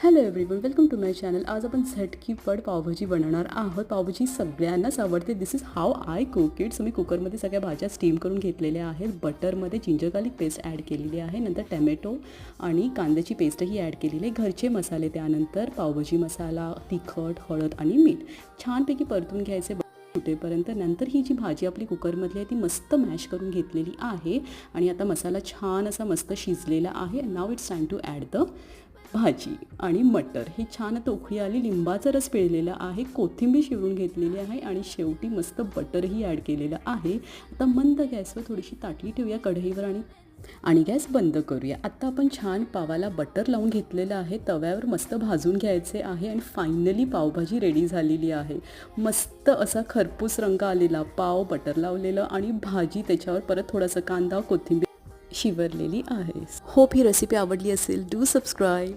Hello everyone, welcome to my channel. आज आपण झटकीपट पावभाजी बनवणार आहोत. पावभाजी सगळ्यांनाच आवडते. This is how I cook it. So मी कुकरमध्ये सगळ्या भाज्या स्टीम करून घेतलेल्या आहेत. बटरमध्ये जिंजर गार्लिक पेस्ट ॲड केलेली आहे. नंतर टॅमॅटो आणि कांद्याची पेस्टही ॲड केलेली आहे. घरचे मसाले, त्यानंतर पावभाजी मसाला, तिखट, हळद आणि मीठ छानपैकी परतून घ्यायचे सुटेपर्यंत. नंतर ही जी भाजी आपली कुकरमधली आहे ती मस्त मॅश करून घेतलेली आहे आणि आता मसाला छान असा मस्त शिजलेला आहे. नाव it's time to add the bhaji आणि मटर. ही छान आता उकळी आली. लिंबाचा रस पिळलेला आहे, कोथिंबीर शिवरून घेतलेली आहे आणि शेवटी मस्त बटरही ॲड केलेलं आहे. आता मंद गॅसवर थोडीशी ताटली ठेवूया कढईवर आणि गॅस बंद करूया. आता आपण छान पावाला बटर लावून घेतलेलं आहे. तव्यावर मस्त भाजून घ्यायचे आहे आणि फायनली पावभाजी रेडी झालेली आहे. मस्त असा खरपूस रंग आलेला पाव, बटर लावलेलं आणि भाजी, त्याच्यावर परत थोडासा कांदा, कोथिंबीर शिवरलेली आहे. होप ही रेसिपी आवडली असेल. Do subscribe.